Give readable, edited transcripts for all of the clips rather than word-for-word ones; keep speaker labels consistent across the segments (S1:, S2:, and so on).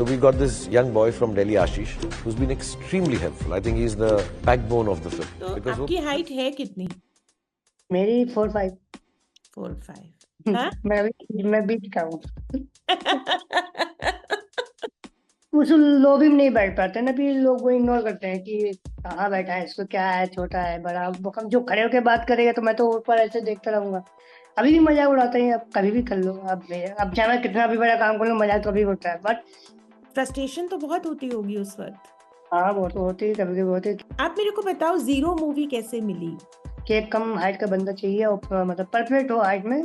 S1: So we got this young boy from Delhi, Ashish, who's been extremely helpful. I think he's the backbone of the film.
S2: तो
S1: Because
S2: आपकी height है कितनी?
S3: मेरी 4-5।
S2: 4-5। हाँ?
S3: मैं बीच का हूँ। उस लॉबी में नहीं बैठ पाते ना, फिर लोग वो इग्नोर करते हैं कि कहाँ बैठा है, इसको क्या है, छोटा है बड़ा। हम जो खड़े होकर बात करेगा तो मैं तो ऊपर ऐसे देखता रहूंगा। अभी भी मजाक उड़ाते हैं, अब कभी भी कर लो। अब चाहे मैं कितना भी बड़ा काम कर लूँ, मजाक तो अभी होता है। बट
S2: फ्रस्ट्रेशन तो बहुत होती होगी उस वक्त।
S3: हाँ, वो तो होती है, कभी कभी होती है
S2: आप मेरे को बताओ, जीरो मूवी कैसे मिली?
S3: कि एक कम हाइट का बंदा चाहिए और मतलब परफेक्ट हो हाइट में।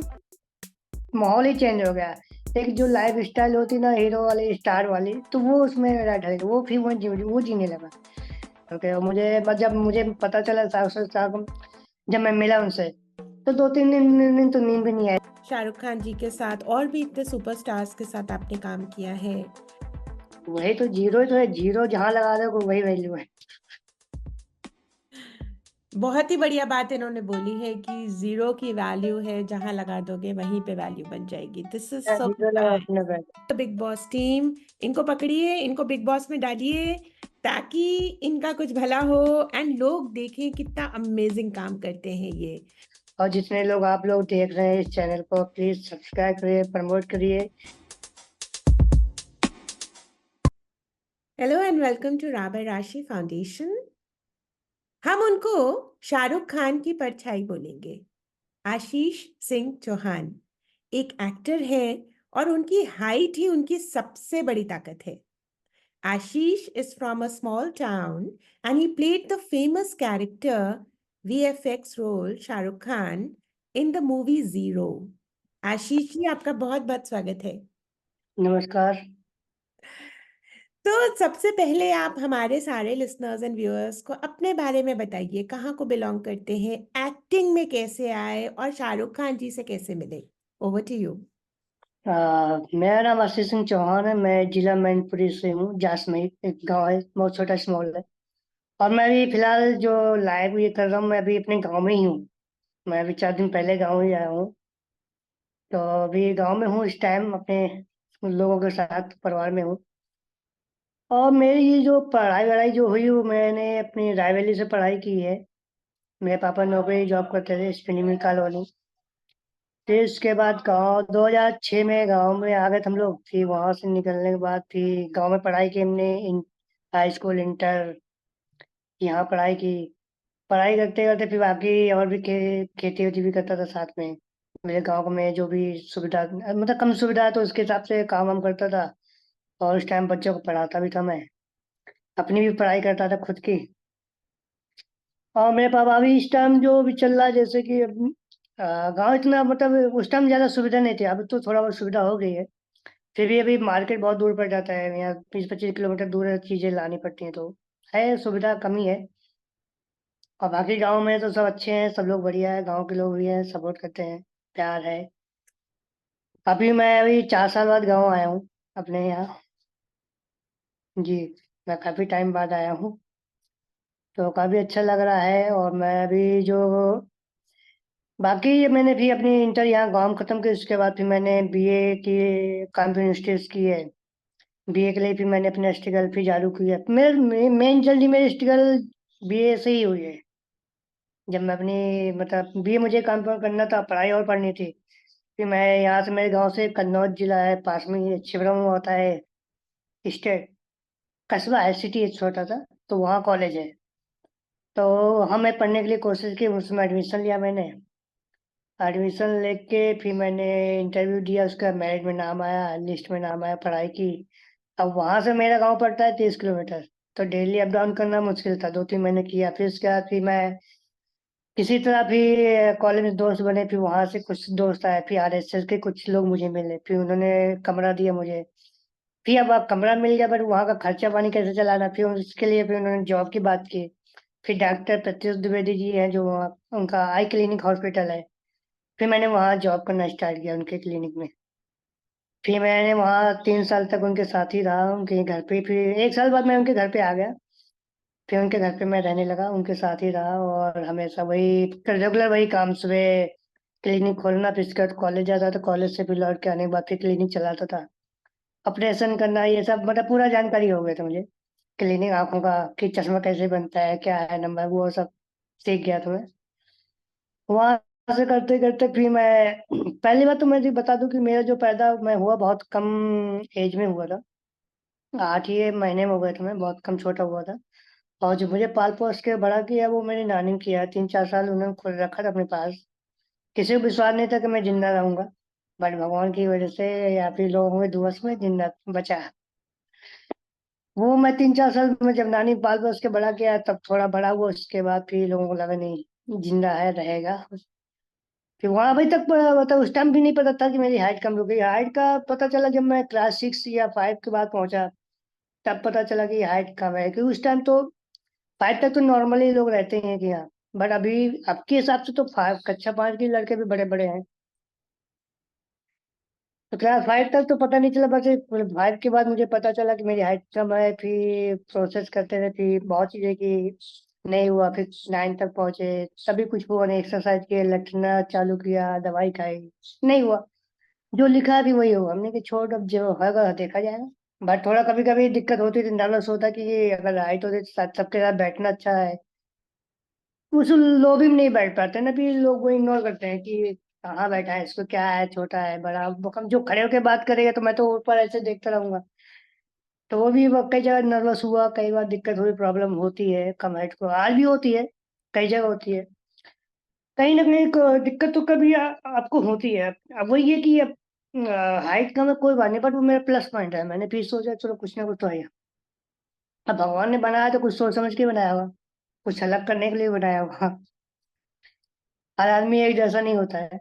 S3: माहौल ही चेंज हो गया। एक जो लाइफ स्टाइल होती ना हीरो वाली, स्टार वाली, तो वो उसमें ढल वो फिर वो जीने लगा। ओके, जब मुझे पता चला साहब, जब मैं मिला उनसे, तो 2-3 दिन तो नींद भी नहीं आई।
S2: शाहरुख खान जी के साथ और भी इतने सुपरस्टार्स के साथ आपने काम किया है।
S3: वही तो जीरो है, जीरो जहाँ लगा दो वही वैल्यू है।
S2: बहुत ही बढ़िया बात इन्होंने बोली है कि जीरो की वैल्यू है, जहां लगा दोगे वहीं पे वैल्यू बन जाएगी। दिस इज सो
S3: जीरो लगा अपने बैठ।
S2: बिग बॉस टीम, इनको पकड़िए, इनको बिग बॉस में डालिए ताकि इनका कुछ भला हो एंड लोग देखें कितना अमेजिंग काम करते हैं ये।
S3: और जितने लोग आप लोग देख रहे हैं इस चैनल को, प्लीज सब्सक्राइब करिए, प्रमोट करिए।
S2: हेलो एंड वेलकम टू राबर राशि फाउंडेशन। हम उनको शाहरुख खान की परछाई बोलेंगे। आशीष सिंह चौहान एक एक्टर है और उनकी हाइट ही उनकी सबसे बड़ी ताकत है। Ashish is from a small town and he played the famous character VFX role Shah Rukh Khan in the movie Zero. Ashish ji, आपका बहुत बहुत स्वागत है।
S3: नमस्कार।
S2: तो सबसे पहले आप हमारे सारे लिसनर्स एंड व्यूअर्स को अपने बारे में बताइए, कहाँ को बिलोंग करते हैं, एक्टिंग में कैसे आए और शाहरुख खान जी से कैसे मिले। Over to you.
S3: मेरा नाम आशीष सिंह चौहान है। मैं जिला मैनपुरी से हूँ। जासमई एक गांव है, बहुत छोटा स्मॉल है। और मैं अभी फिलहाल जो लाइव ये कर रहा हूँ, मैं अभी अपने गांव में ही हूँ। मैं अभी 4 दिन पहले गांव ही आया हूँ। तो अभी गांव में हूँ इस टाइम, अपने लोगों के साथ परिवार में हूँ। और मेरी ये जो पढ़ाई वढ़ाई जो हुई, वो मैंने अपनी रायवेली से पढ़ाई की है। मेरे पापा नौकरी जॉब करते थे स्पिनिंग मिल कॉलोनी। फिर उसके बाद गांव 2006 में गांव में आ गए थे हम लोग। फिर वहां से निकलने के बाद फिर गांव में पढ़ाई की हमने, हाई स्कूल, इंटर, यहाँ पढ़ाई की। पढ़ाई करते करते फिर बाकी और भी खेती वेती भी करता था साथ में। मेरे गांव में जो भी सुविधा, मतलब कम सुविधा है तो उसके हिसाब से काम वाम करता था। और उस टाइम बच्चों को पढ़ाता भी था मैं, अपनी भी पढ़ाई करता था खुद की। और मेरे पापा अभी इस टाइम जो भी चल रहा है, जैसे कि गांव इतना, मतलब उस टाइम ज़्यादा सुविधा नहीं थी, अब तो थोड़ा बहुत सुविधा हो गई है। फिर भी अभी मार्केट बहुत दूर पड़ जाता है, यहाँ 20-25 किलोमीटर दूर चीज़ें लानी पड़ती हैं, तो है सुविधा कमी है। और बाकी गांव में तो सब अच्छे हैं, सब लोग बढ़िया है, गांव के लोग भी हैं, सपोर्ट करते हैं, प्यार है। मैं अभी 4 साल बाद गांव आया हूँ अपने यहाँ। जी, मैं काफ़ी टाइम बाद आया हूँ, तो काफ़ी अच्छा लग रहा है। और मैं अभी जो बाकी मैंने भी अपनी इंटर यहाँ गांव में ख़त्म की, उसके बाद फिर मैंने बीए की कानपुर यूनिवर्सिटी से की है। बीए के लिए फिर मैंने अपने स्ट्रगल फिर चालू की है। मेरे मेन जल्दी मेरी स्ट्रगल बीए से ही हुई है। जब मैं अपनी, मतलब बीए मुझे कानपुर करना था, पढ़ाई और पढ़नी थी। फिर मैं यहाँ से, मेरे गांव से कन्नौज जिला है पास में ही, छिबरामऊ होता है स्टेट, कस्बा है, सिटी है छोटा सा, तो वहाँ कॉलेज है। तो वहाँ मैं पढ़ने के लिए कोशिश की, उसमें एडमिशन लिया मैंने। एडमिशन लेके फिर मैंने इंटरव्यू दिया, उसका मेरिट में नाम आया, लिस्ट में नाम आया, पढ़ाई की। अब वहाँ से मेरा गांव पड़ता है 30 किलोमीटर, तो डेली अप डाउन करना मुश्किल था। 2-3 महीने किया, फिर उसके बाद फिर मैं किसी तरह फिर कॉलेज में दोस्त बने। फिर वहाँ से कुछ दोस्त आए, फिर आरएसएस के कुछ लोग मुझे मिले, फिर उन्होंने कमरा दिया मुझे। फिर अब कमरा मिल गया, बट वहाँ का खर्चा पानी कैसे चलाना, फिर उसके लिए फिर उन्होंने जॉब की बात की। फिर डॉक्टर प्रत्युष द्विवेदी जी हैं जो वहाँ, उनका आई क्लिनिक हॉस्पिटल है, फिर मैंने वहाँ जॉब करना स्टार्ट किया उनके क्लिनिक में। फिर मैंने वहाँ 3 साल तक उनके साथ ही रहा, उनके घर पे। फिर 1 साल बाद मैं उनके घर पे आ गया, फिर उनके घर पे मैं रहने लगा, उनके साथ ही रहा। और हमेशा वही रेगुलर वही काम, सुबह क्लिनिक खोलना, फिर उसके बाद कॉलेज जाता था, कॉलेज से फिर लौट के आने के बाद फिर क्लिनिक चलाता था। ऑपरेशन करना, ये सब मतलब पूरा जानकारी हो गया था मुझे। क्लीनिंग आंखों का, कि चश्मा कैसे बनता है, क्या है नंबर, वो सब सीख गया था मैं। वहां से करते करते फिर मैं पहली बात तो मैं ये बता दूं कि मेरा जो पैदा मैं हुआ बहुत कम एज में हुआ था। 8 ही महीने में हो गए थे, मैं बहुत कम छोटा हुआ था। और जो मुझे पाल पोस के बड़ा किया वो मेरी नानी ने किया। 3-4 साल उन्होंने खुद रखा था अपने पास। किसी को विश्वास नहीं था कि मैं जिंदा रहूंगा, बट भगवान की वजह से या फिर लोगों के दुआ से मैं जिंदा बचा। वो मैं 3-4 साल में जब नानी पाल पोस के बड़ा किया तब थोड़ा बड़ा हुआ, उसके बाद फिर लोगों को लगा नहीं जिंदा है रहेगा। फिर वहां अभी तक मतलब उस टाइम भी नहीं पता था कि मेरी हाइट कम हो गई। हाइट का पता चला जब मैं क्लास 6 या 5 के बाद पहुंचा, तब पता चला कि हाइट कम है। कि उस टाइम तो 5 तक तो नॉर्मली लोग रहते हैं कि हाँ, बट अभी अब के हिसाब से तो 5 कक्षा 5 के लड़के भी बड़े बड़े हैं। तो क्लास 5 तक तो पता नहीं चला, बस 5 के बाद मुझे पता चला कि मेरी हाइट कम है। फिर प्रोसेस करते रहे, फिर बहुत चीजें की, नहीं हुआ। फिर 9 तक पहुंचे, तभी कुछ हुआ नहीं। एक्सरसाइज किए, लटना चालू किया, दवाई खाई, नहीं हुआ। जो लिखा है अभी वही होगा। हमने कि छोड़, अब जो होगा देखा जाएगा। बट थोड़ा कभी कभी दिक्कत होती थी, नर्वस होता कि ये अगर हाइट होती तो सबके साथ बैठना अच्छा है। उस लॉबी में नहीं बैठ पाते ना, फिर लोग वो इग्नोर करते हैं कि कहाँ बैठा है, इसको क्या है, छोटा है बड़ा। वो हम जो खड़े होकर बात करेगा तो मैं तो ऊपर ऐसे देखता रहूंगा। तो वो भी कई जगह नर्वस हुआ, कई बार दिक्कत हुई, प्रॉब्लम होती है कम हाइट को, आज भी होती है, कई जगह होती है। कहीं ना कहीं दिक्कत तो कभी आपको होती है। अब वही है कि अब हाइट कम है कोई बात नहीं, बट वो मेरा प्लस पॉइंट है। मैंने फिर सोचा चलो कुछ ना कुछ तो है। अब भगवान ने बनाया तो कुछ सोच समझ के बनाया होगा, कुछ अलग करने के लिए बनाया होगा। हर आदमी एक जैसा नहीं होता है,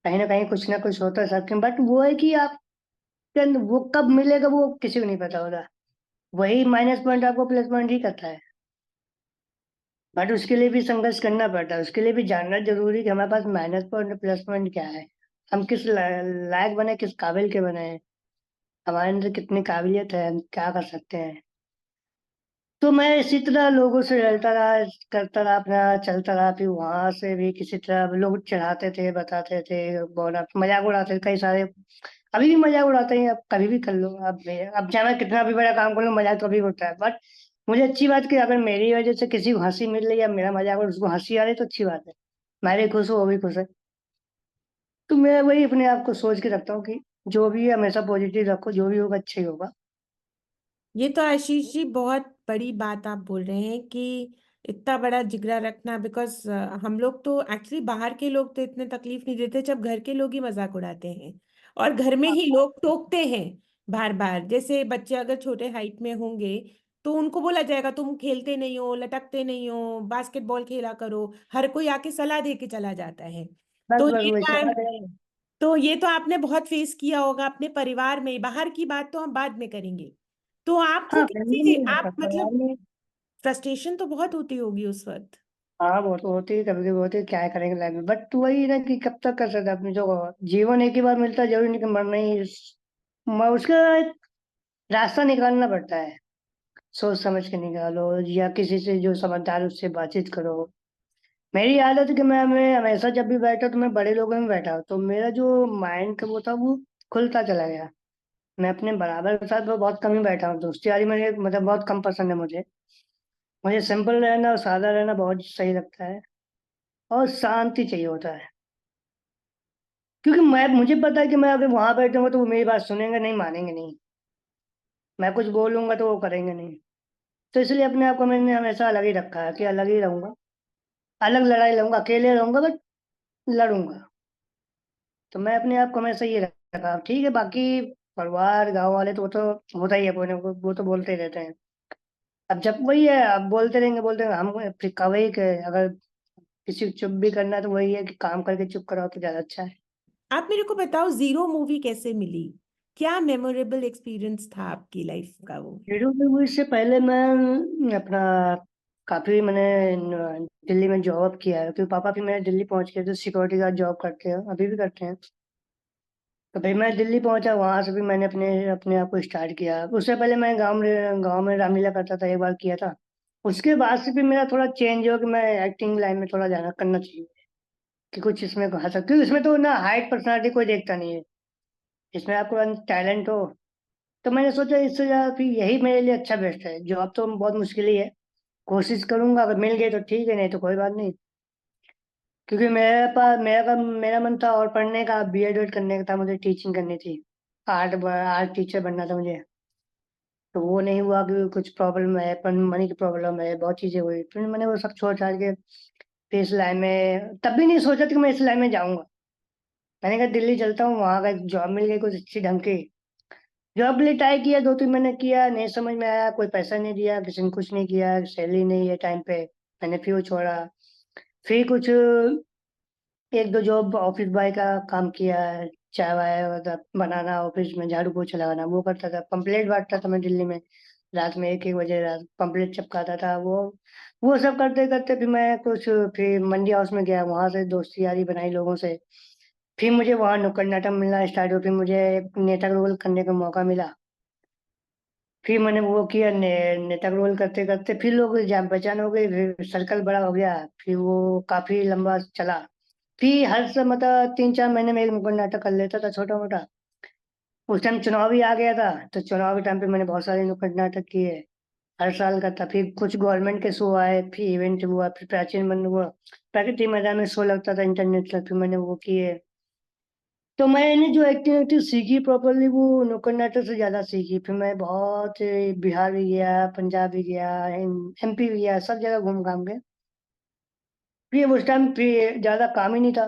S3: कहीं ना कुछ होता है सबके। बट वो है कि आपके अंदर वो कब मिलेगा वो किसी को नहीं पता होता। वही माइनस पॉइंट आपको प्लस पॉइंट ही करता है। बट उसके लिए भी संघर्ष करना पड़ता है, उसके लिए भी जानना जरूरी है कि हमारे पास माइनस पॉइंट और प्लस पॉइंट क्या है। हम किस लायक बने, किस काबिल के बने हैं, हमारे अंदर कितनी काबिलियत है, हम क्या कर सकते हैं। तो मैं इसी तरह लोगों से डरता रहा, करता रहा, अपना चलता रहा। फिर वहां से भी किसी तरह लोग चढ़ाते थे, बताते थे, बोला मजाक उड़ाते थे कई सारे। अभी भी मजाक उड़ाते हैं, अब कभी भी कर लो। अब चाहे मैं कितना भी बड़ा काम कर लूँ, मजाक तो अभी उड़ता है। बट मुझे अच्छी बात कि अगर मेरी वजह से किसी को हंसी मिल रही है या मेरा मजाक और उसको हंसी आ रही है तो अच्छी बात है। मैं भी खुश हूँ, वो भी खुश है। तो मैं वही अपने आप को सोच के रखता हूँ कि जो भी है हमेशा पॉजिटिव रखो, जो भी होगा अच्छा ही होगा।
S2: ये तो आशीष जी बहुत बड़ी बात आप बोल रहे हैं कि इतना बड़ा जिगरा रखना। बिकॉज हम लोग तो एक्चुअली बाहर के लोग तो इतने तकलीफ नहीं देते जब घर के लोग ही मजाक उड़ाते हैं, और घर में ही लोग टोकते हैं बार बार। जैसे बच्चे अगर छोटे हाइट में होंगे तो उनको बोला जाएगा तुम खेलते नहीं हो, लटकते नहीं हो, बास्केटबॉल खेला करो, हर कोई आके सलाह दे के चला जाता है।
S3: बस
S2: तो
S3: बस
S2: ये
S3: वैसे
S2: तो
S3: बात है।
S2: ये तो आपने बहुत फेस किया होगा अपने परिवार में। बाहर की बात तो हम बाद में करेंगे। तो आपको
S3: हाँ, फैमिली
S2: कैसे,
S3: में
S2: आप
S3: परिवार
S2: मतलब
S3: में।
S2: फ्रस्ट्रेशन तो बहुत होती होगी उस वक्त।
S3: हाँ वो तो होती है, कभी कभी होती है, क्या है करेंगे लाइफ में। बट वही ना कि कब तक कर सकते हैं अपने जो जीवन एक ही बार मिलता है, जरूरी नहीं कि मरना ही उसका एक रास्ता निकालना पड़ता है। सोच समझ के निकालो, या किसी से जो समझदार है उससे बातचीत करो। मेरी आदत है कि मैं हमेशा जब भी बैठा तो मैं बड़े लोगों में बैठा, तो मेरा जो माइंड का वो था वो खुलता चला गया। मैं अपने बराबर के साथ बहुत कम ही बैठा हूँ। दोस्ती यारी मेरे मतलब बहुत कम पसंद है मुझे। मुझे सिंपल रहना और सादा रहना बहुत सही लगता है, और शांति चाहिए होता है। क्योंकि मैं मुझे पता है कि मैं अगर वहां बैठूंगा तो वो मेरी बात सुनेंगे नहीं, मानेंगे नहीं। मैं कुछ बोलूंगा तो वो करेंगे नहीं। तो इसलिए अपने आप को मैंने हमेशा अलग ही रखा है कि अलग ही रहूंगा। अलग लड़ाई लड़ूंगा, अकेले रहूंगा बट लड़ूंगा। तो मैं अपने आप को हमेशा ये रखा। ठीक है, बाकी परिवार गांव वाले तो वो तो होता ही है, कोई ना कोई वो तो बोलते ही रहते हैं। अब जब वही है, अब बोलते रहेंगे हम फिर कवई के। अगर किसी को चुप भी करना है तो वही है कि काम करके चुप कराओ तो ज्यादा अच्छा है।
S2: आप मेरे को बताओ जीरो मूवी कैसे मिली? क्या मेमोरेबल एक्सपीरियंस था आपकी लाइफ का वो?
S3: हीरो मूवी से पहले मैं अपना काफी मैंने दिल्ली में जॉब किया है, क्योंकि पापा भी मेरे दिल्ली पहुंच गए थे, सिक्योरिटी गार्ड जॉब करते हैं, अभी भी करते हैं। तो भाई मैं दिल्ली पहुंचा, वहां से भी मैंने अपने अपने आप को स्टार्ट किया। उससे पहले मैं गांव में रामलीला करता था, एक बार किया था। उसके बाद से भी मेरा थोड़ा चेंज हो कि मैं एक्टिंग लाइन में थोड़ा जाना करना चाहिए, कि कुछ इसमें कहा सकते हो। इसमें तो ना हाइट पर्सनालिटी कोई देखता नहीं है, इसमें आपको टैलेंट हो तो मैंने सोचा इससे ज़्यादा फिर यही मेरे लिए अच्छा बेस्ट है। जॉब तो बहुत मुश्किल ही है, कोशिश करूंगा, अगर मिल गई तो ठीक है, नहीं तो कोई बात नहीं। क्योंकि मेरा मन था और पढ़ने का, B.Ed करने का था, मुझे टीचिंग करनी थी, आर्ट टीचर बनना था मुझे। तो वो नहीं हुआ क्योंकि कुछ प्रॉब्लम है, मनी की प्रॉब्लम है, बहुत चीज़ें हुई, फिर मैंने वो सब छोड़ छाड़ के फिर इस लाइन में, तब भी नहीं सोचा था कि मैं इस लाइन में जाऊंगा। मैंने कहा दिल्ली चलता हूँ, वहाँ का जॉब मिल गई कुछ अच्छी ढंग की। जॉब के लिए ट्राई किया, 2-3 महीने किया, नहीं समझ में आया, कोई पैसा नहीं दिया, किसी ने कुछ नहीं किया, सैलरी नहीं है टाइम पे। मैंने फिर वो छोड़ा। फिर कुछ 1-2 जॉब ऑफिस बॉय का काम किया, चाय वाय मतलब बनाना, ऑफिस में झाड़ू पोछा लगाना वो करता था, पंपलेट बांटता था मैं दिल्ली में। रात में 1-1 बजे रात पंपलेट चिपकाता था। वो सब करते करते फिर मैं कुछ, फिर मंडी हाउस में गया, वहां से दोस्ती यारी बनाई लोगों से। फिर मुझे वहाँ नुक्कड़ नाटक मिलना स्टार्ट हुआ, फिर मुझे नेता रोल करने का मौका मिला। फिर मैंने वो किया, नेता रोल करते करते फिर लोग जान पहचान हो गई, फिर सर्कल बड़ा हो गया, फिर वो काफी लंबा चला। फिर हर समय मतलब 3-4 महीने में एक नुक्कड़ नाटक कर लेता था छोटा मोटा। उस टाइम चुनाव भी आ गया था, तो चुनाव के टाइम पे मैंने बहुत सारे नुक्कड़ नाटक किए, हर साल का था। फिर कुछ गवर्नमेंट के शो आए, फिर इवेंट हुआ, फिर प्राचीन बंद हुआ, प्रकृति मैदान में शो लगता था इंटरनेशनल, फिर मैंने वो किए। तो मैंने जो एक्टिविटी सीखी प्रॉपरली वो नुक्कड़ नाटक से ज्यादा सीखी। फिर मैं बहुत बिहार भी गया, पंजाब भी गया, MP भी गया, सब जगह घूम घाम के। फिर उस टाइम फिर ज्यादा काम ही नहीं था।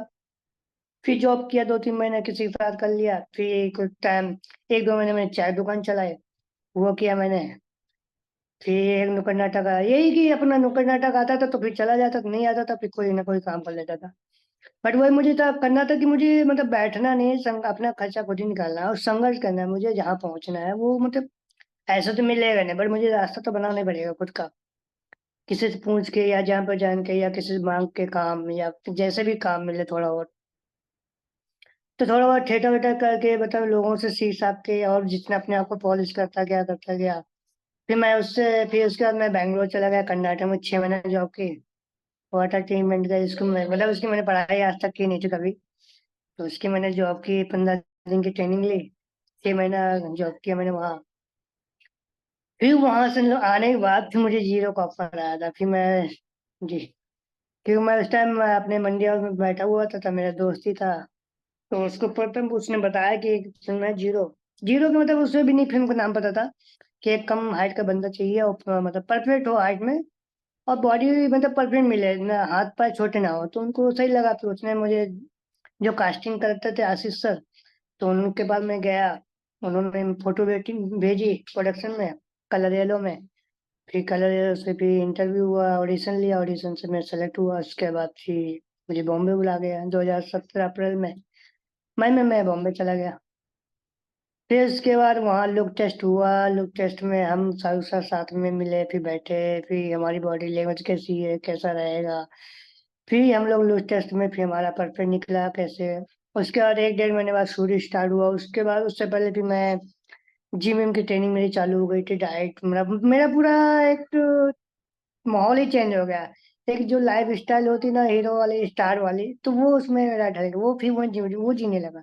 S3: फिर जॉब किया, 2-3 महीने किसी के साथ कर लिया। फिर कुछ टाइम, 1-2 महीने में चाय दुकान चलाई, वो किया मैंने। फिर एक नुक्कड़ नाटक आया, यही कि अपना नुक्कड़ नाटक आता था तो फिर चला जाता था, नहीं आता था फिर कोई ना कोई काम कर लेता था। बट वही मुझे था करना था कि मुझे मतलब बैठना नहीं, अपना खर्चा खुद ही निकालना है और संघर्ष करना है, मुझे जहाँ पहुंचना है वो मतलब ऐसा तो मिलेगा नहीं, बट मुझे रास्ता तो बनाना ही पड़ेगा खुद का, किसी से पूछ के या जान पहचान के या किसी से मांग के काम, या जैसे भी काम मिले थोड़ा बहुत। तो थोड़ा बहुत ठेठा वेठा करके मतलब लोगों से सीख साख के, और जितना अपने आप को पॉलिश करता गया। फिर उसके बाद मैं बैंगलोर चला गया, कर्नाटक में 6 महीने जॉब की। वाटर ट्रीटमेंट का, इसको मैं मतलब उसकी मैंने पढ़ाई आज तक की नहीं थी कभी। तो उसकी मैंने जॉब की, 15 दिन की ट्रेनिंग ली, 6 महीना जॉब किया मैंने वहाँ। फिर वहां से आने के बाद फिर मुझे जीरो का ऑफर आया था। फिर मैं, जी, क्योंकि मैं उस टाइम अपने मंडी हाउस में बैठा हुआ था, मेरा दोस्त ही था। तो उसको प्रथम उसने बताया कि मैं जीरो, जीरो का मतलब उसे भी नहीं फिल्म का नाम पता था, कि एक कम हाइट का बंदा चाहिए और मतलब परफेक्ट हो हाइट में, और बॉडी मतलब परफेक्ट मिले ना, हाथ पैर छोटे ना हो। तो उनको सही लगा, तो उसने मुझे, जो कास्टिंग करते थे आशीष सर, तो उनके पास मैं गया। उन्होंने फोटो भेजी प्रोडक्शन में, कलर येलो में। फिर कलर येलो से फिर इंटरव्यू हुआ, ऑडिशन लिया, ऑडिशन से मैं सेलेक्ट हुआ। उसके बाद फिर मुझे बॉम्बे बुला गया 2017 अप्रैल में। मई में मैं बॉम्बे चला गया। फिर उसके बाद वहाँ लुक टेस्ट हुआ, लुक टेस्ट में हम साथ साथ साथ में मिले, फिर बैठे, फिर हमारी बॉडी लैंग्वेज कैसी है, कैसा रहेगा। फिर हम लोग लुक टेस्ट में फिर हमारा परफेक्ट निकला कैसे। उसके बाद 1-1.5 महीने बाद शूट स्टार्ट हुआ। उसके बाद उससे पहले फिर मैं जिम विम की ट्रेनिंग मेरी चालू हो गई थी, डाइट मेरा पूरा एक माहौल ही चेंज हो गया। एक जो लाइफ स्टाइल होती ना हीरो वाली स्टार वाली, तो वो उसमें मेरा ढल गया, वो फिर वो जीने लगा।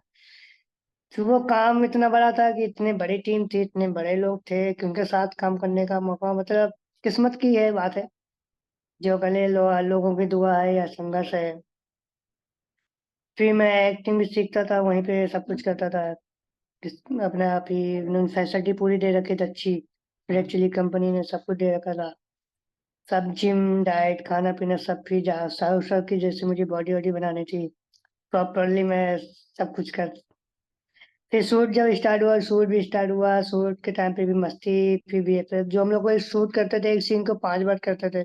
S3: फिर वो काम इतना बड़ा था कि इतने बड़ी टीम थी, इतने बड़े लोग थे कि उनके साथ काम करने का मौका मतलब किस्मत की है बात है, जो भले लोगों की दुआ है या संघर्ष है। फिर मैं एक्टिंग भी सीखता था वहीं पे, सब कुछ करता था अपने आप ही। उन्होंने फैसिलिटी पूरी दे रखी थी अच्छी, रेड चिली कंपनी ने सब कुछ दे रखा था, सब जिम डाइट खाना पीना सब। फिर जहाँ साहु सर की जैसे मुझे बॉडी वॉडी बनानी थी प्रॉपरली, मैं सब कुछ कर। फिर शूट जब स्टार्ट हुआ, शूट भी स्टार्ट हुआ, शूट के टाइम पे भी मस्ती। फिर भी जो हम लोग को शूट करते थे, एक सीन को 5 बार करते थे।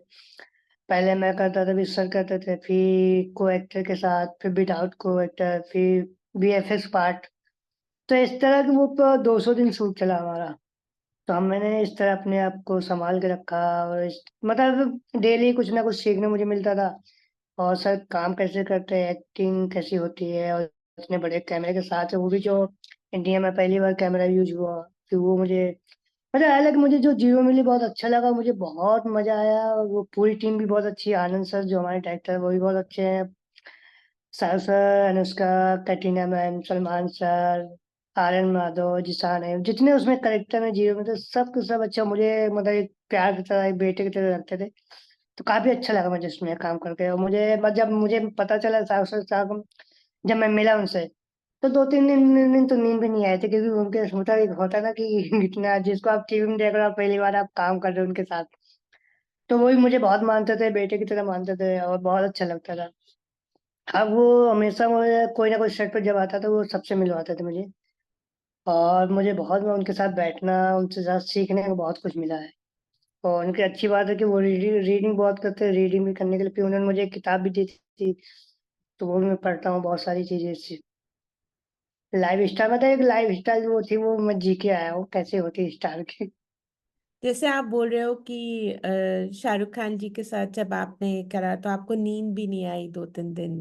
S3: पहले मैं करता था, फिर सर करते थे, फिर को एक्टर के साथ, फिर विदाउट को एक्टर, फिर VFX पार्ट। तो इस तरह के वो 200 दिन शूट चला हमारा। तो हम मैंने इस तरह अपने आप को संभाल के रखा, और मतलब डेली कुछ ना कुछ सीखने मुझे मिलता था। और सर काम कैसे करते हैं, एक्टिंग कैसी होती है, और इतने बड़े कैमरे के साथ, वो भी जो इंडिया में पहली बार कैमरा यूज हुआ। फिर वो मुझे मतलब अलग, मुझे जो जीरो मिली बहुत अच्छा लगा, मुझे बहुत मजा आया। और वो पूरी टीम भी बहुत अच्छी है, आनंद सर जो हमारे डायरेक्टर वो भी बहुत अच्छे हैं, Sahu sir, Anushka, Katrina ma'am, Salman sir, Aryan Madhav, Zeeshan है, जितने उसमें करेक्टर में जीरो में थे सब के सब अच्छा, मुझे मतलब एक प्यार की तरह, एक बेटे की तरह रखते थे। तो काफी अच्छा लगा मुझे उसमें काम करके। और मुझे जब मुझे पता चला साहब, जब मैं मिला उनसे, तो 2-3 दिन तो नींद भी नहीं आए थे, क्योंकि उनके होता एक होता है ना कि इतना जिसको आप टीवी में देख रहे हो, पहली बार आप काम कर रहे हो उनके साथ, तो वही मुझे बहुत मानते थे, बेटे की तरह मानते थे और बहुत अच्छा लगता था। अब वो हमेशा मुझे कोई ना कोई सेट पर जब आता था वो सबसे मिलवाते थे मुझे, और मुझे बहुत में उनके साथ बैठना, उनके साथ सीखने को बहुत कुछ मिला है। और उनकी अच्छी बात है कि वो रीडिंग रीडिंग बहुत करते हैं, रीडिंग भी करने के लिए फिर उन्होंने मुझे एक किताब भी दी थी, तो वो भी मैं पढ़ता हूँ बहुत सारी चीजें इससे। लाइफ स्टाइल मतलब एक लाइफ स्टाइल वो थी, वो मैं जी के आया हूँ कैसे होती है स्टार की।
S2: जैसे आप बोल रहे हो कि शाहरुख खान जी के साथ जब आपने करा तो आपको नींद भी नहीं आई 2-3 दिन,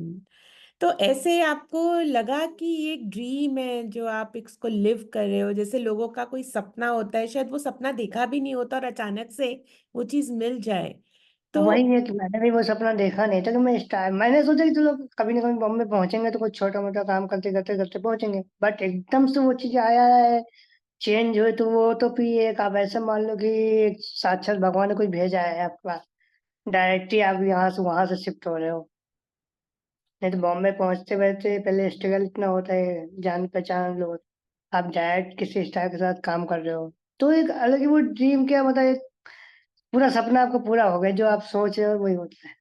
S2: तो ऐसे आपको लगा कि ये एक ड्रीम है जो आप इसको लिव कर रहे हो, जैसे लोगों का कोई सपना होता है, शायद वो सपना देखा भी नहीं होता और अचानक से वो चीज मिल जाए, तो
S3: वही है कि मैंने भी वो सपना देखा नहीं था कि मैं स्टार, मैंने सोचा कि चलो कभी ना कभी बॉम्बे पहुंचेंगे तो कुछ छोटा मोटा काम करते करते करते पहुंचेंगे, बट एकदम से वो चीज आया है, चेंज हुए, तो वो तो फिर एक आप ऐसे मान लो कि एक साक्षात भगवान ने कुछ भेजा है आपके पास, डायरेक्ट ही आप यहाँ से वहां से शिफ्ट हो रहे हो। नहीं तो बॉम्बे पहुंचते बैठते पहले स्ट्रगल इतना होता है, जान पहचान लोग, आप डायरेक्ट किसी स्टार के साथ काम कर रहे हो, तो एक अलग ही वो ड्रीम, क्या मतलब एक पूरा सपना आपका पूरा हो गया, जो आप सोच रहे हो वही होता है।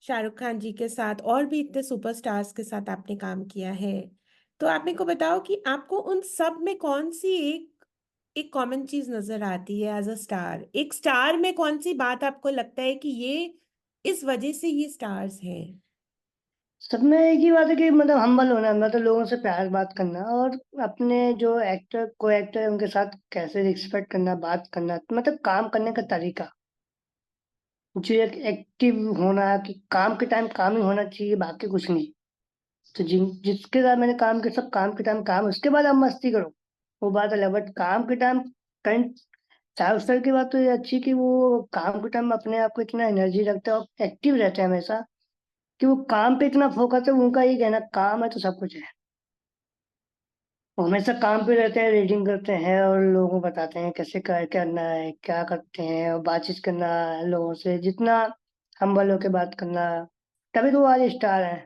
S2: शाहरुख खान जी के साथ और भी इतने सुपरस्टार्स के साथ आपने काम किया है, तो आप मेरे को बताओ कि आपको उन सब में कौन सी एक एक कॉमन चीज नजर आती है एज अ स्टार, एक स्टार में कौन सी बात आपको लगता है कि ये इस वजह से ये स्टार्स हैं?
S3: सब में एक ही बात है कि मतलब हम्बल होना, मतलब लोगों से प्यार बात करना, और अपने जो एक्टर को एक्टर है उनके साथ कैसे रिस्पेक्ट करना, बात करना, मतलब काम करने का तरीका, जो एक एक्टिव होना, कि काम के टाइम काम ही होना चाहिए, बाकी कुछ नहीं। तो जिसके साथ मैंने काम किया, सब काम के टाइम काम, उसके बाद आप मस्ती करो, वो बात अलग, बट काम के टाइम करंट। चाहे उस तरह की बात तो ये अच्छी कि वो काम के टाइम अपने आप को इतना एनर्जी रखते हैं और एक्टिव रहते हैं हमेशा, कि वो काम पे इतना फोकस है, उनका ये कहना काम है तो सब कुछ है। वो हमेशा काम पे रहते हैं, रीडिंग करते हैं और लोगों को बताते हैं कैसे करना है, क्या करते हैं, और बातचीत करना लोगों से, जितना हम्बल होके बात करना, तभी तो वो आज स्टार है।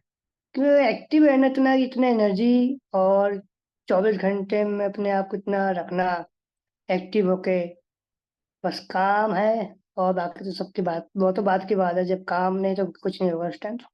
S3: क्योंकि एक्टिव रहना, इतना इतना एनर्जी, और 24 घंटे में अपने आप को इतना रखना एक्टिव होके, बस काम है। और बाकी तो सबकी बात, वो तो बात की बात है, जब काम नहीं तो कुछ नहीं होगा उस टाइम तो।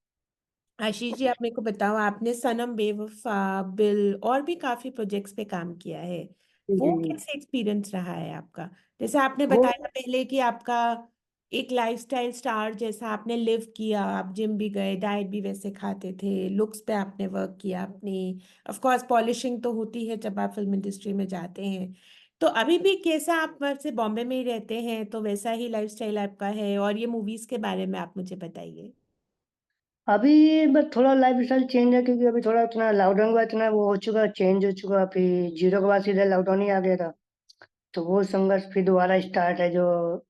S2: आशीष जी, आप मेरे को बताओ, आपने सनम बेवफा, बिल और भी काफी प्रोजेक्ट्स पे काम किया है, वो
S3: जी।
S2: कैसे एक्सपीरियंस रहा है आपका? जैसे आपने
S3: वो
S2: बताया पहले कि आपका एक लाइफस्टाइल स्टार जैसा आपने लिव किया, आप जिम भी गए, डाइट भी वैसे खाते थे, लुक्स पे आपने वर्क किया अपनी, ऑफ कोर्स पॉलिशिंग तो होती है जब आप फिल्म इंडस्ट्री में जाते हैं, तो अभी भी कैसा, आप वैसे बॉम्बे में ही रहते हैं तो वैसा ही लाइफस्टाइल आपका है? और ये मूवीज के बारे में आप मुझे बताइए।
S3: अभी बस थोड़ा लाइफ स्टाइल चेंज है, क्योंकि अभी थोड़ा इतना लॉकडाउन का इतना वो हो चुका, चेंज हो चुका, फिर जीरो के बाद सीधे लॉकडाउन ही आ गया था, तो वो संघर्ष फिर दोबारा स्टार्ट है जो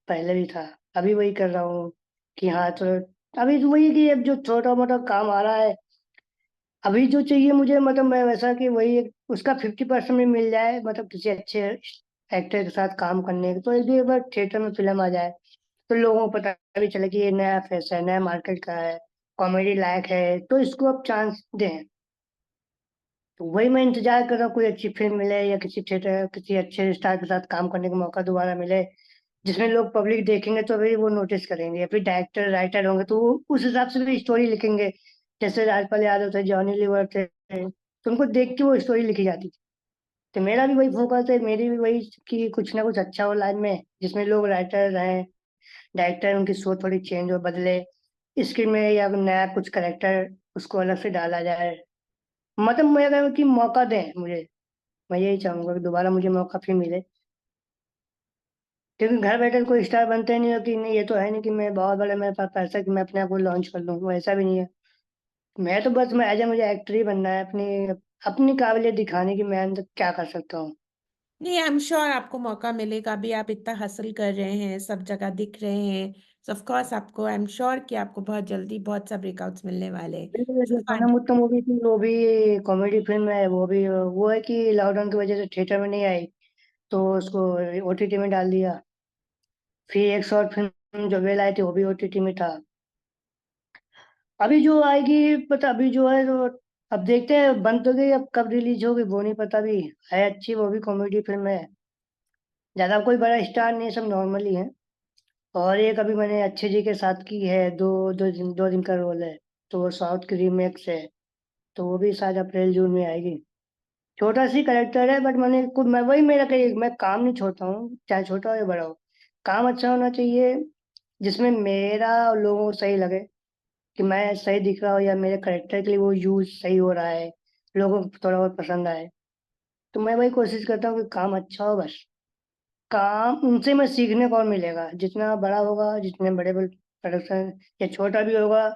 S3: पहले भी था। अभी वही कर रहा हूँ कि हाँ, तो अभी तो वही कि अब जो छोटा मोटा काम आ रहा है, अभी जो चाहिए मुझे, मतलब मैं वैसा कि वही उसका 50% में मिल जाए, मतलब किसी अच्छे एक्टर के साथ काम करने के, तो यदि एक बार थिएटर में फिल्म आ जाए तो लोगों को पता भी चले कि ये नया फेस है, नया मार्केट का है, कॉमेडी लायक है, तो इसको अब चांस दें। तो वही मैं इंतजार कर रहा हूँ, कोई अच्छी फिल्म मिले या किसी थिएटर किसी अच्छे स्टार के साथ काम करने का मौका दोबारा मिले, जिसमें लोग पब्लिक देखेंगे तो अभी वो नोटिस करेंगे, या फिर डायरेक्टर राइटर होंगे तो वो उस हिसाब से भी स्टोरी लिखेंगे। जैसे राजपाल यादव थे, जॉनी लीवर थे, तो उनको देख के वो स्टोरी लिखी जाती थी। तो मेरा भी वही फोकस है, मेरी भी वही कि कुछ ना कुछ अच्छा हो लाइफ में, जिसमें लोग राइटर रहें, डायरेक्टर उनकी सोच थोड़ी चेंज हो, बदले स्क्रीन में, या नया कुछ करेक्टर उसको अलग से डाला जाए, मतलब मैं अगर कि मौका दें मुझे, मैं यही चाहूंगा कि दोबारा मुझे मौका फिर मिले। क्योंकि घर बैठे कोई स्टार बनते नहीं हो, कि नहीं ये तो है नहीं कि मैं बहुत बड़े, मेरे पास पैसा है कि मैं अपने आप को लॉन्च कर लूँ, वो ऐसा भी नहीं है। मैं तो बस मैं एज मुझे एक्टर ही बनना है, अपनी अपनी काबिलियत दिखाने की, मैं अंदर क्या कर सकता हूँ।
S2: नहीं, आई एम श्योर आपको मौका मिलेगा, अभी आप इतना हासिल कर रहे हैं, सब जगह दिख रहे हैं, सो ऑफ कोर्स आपको, आई एम श्योर कि आपको बहुत जल्दी बहुत सा ब्रेकआउट्स मिलने वाले हैं।
S3: बिल्कुल,
S2: सो
S3: जो
S2: फन।
S3: सनम उत्तम मूवी थी वो भी कॉमेडी फिल्म है। वो है कि लॉकडाउन की वजह से थिएटर में नहीं आई, तो उसको ओटीटी में डाल दिया। फिर एक शॉर्ट फिल्म जो वेल आई थी वो भी ओटीटी में था। अभी जो आएगी पता, अभी जो है तो अब देखते हैं, बन तो गई, अब कब रिलीज होगी वो नहीं पता। भी है अच्छी, वो भी कॉमेडी फिल्म है। ज्यादा कोई बड़ा स्टार नहीं है, सब नॉर्मल ही है। और एक अभी मैंने अच्छे जी के साथ की है, दो दिन का रोल है, तो वो साउथ की रीमेक्स है। तो वो भी शायद अप्रैल जून में आएगी। छोटा सी करेक्टर है, बट मैं वही, मेरा कहीं मैं काम नहीं छोड़ता हूँ, चाहे छोटा हो या बड़ा हो। काम अच्छा होना चाहिए, जिसमें मेरा और लोगों को सही लगे, कि मैं सही दिख रहा हूँ या मेरे करेक्टर के लिए वो यूज सही हो रहा है, लोगों को थोड़ा बहुत पसंद आए। तो मैं वही कोशिश करता हूँ कि काम अच्छा हो बस। काम उनसे मैं सीखने को और मिलेगा, जितना बड़ा होगा, जितने बड़े बड़े प्रोडक्शन, या छोटा भी होगा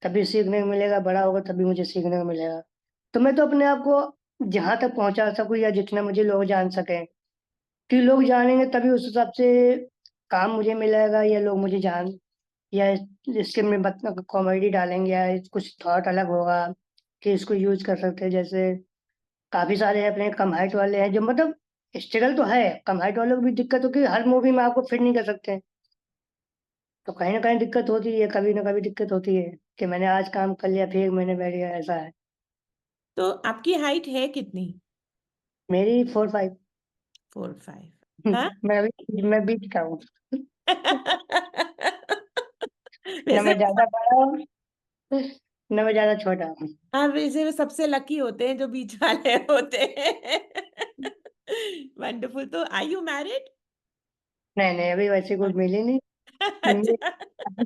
S3: तभी सीखने को मिलेगा, बड़ा होगा तभी मुझे सीखने को मिलेगा। तो मैं तो अपने आप को जहाँ तक पहुँचा सकूँ, या जितना मुझे लोग जान सकें, कि लोग जानेंगे तभी उस हिसाब से काम मुझे मिलेगा, या लोग मुझे जान, या इसके में कॉमेडी डालेंगे, या कुछ थॉट अलग होगा कि इसको यूज कर सकते हैं। जैसे काफी सारे अपने कम हाइट वाले हैं, जो मतलब स्ट्रगल तो है, कम हाइट वालों को भी दिक्कत होगी, हर मूवी में आपको फिट नहीं कर सकते हैं। तो कहीं ना कहीं दिक्कत होती है, कभी ना कभी दिक्कत होती है, कि मैंने आज काम कर लिया फिर एक महीने बैठ गया, ऐसा है।
S2: तो आपकी हाइट है कितनी?
S3: मेरी 4-5।
S2: 4-5? हाँ।
S3: मैं बीच का हूँ। न
S2: वैसे
S3: मैं ज्यादा बड़ा हूँ, न मैं ज्यादा छोटा हूँ।
S2: हाँ, वैसे वो सबसे लकी होते हैं जो बीच वाले होते हैं। वंडरफुल। तो आर यू मैरिड?
S3: नहीं नहीं, अभी वैसे कोई मिली नहीं। मिली-
S2: अच्छा।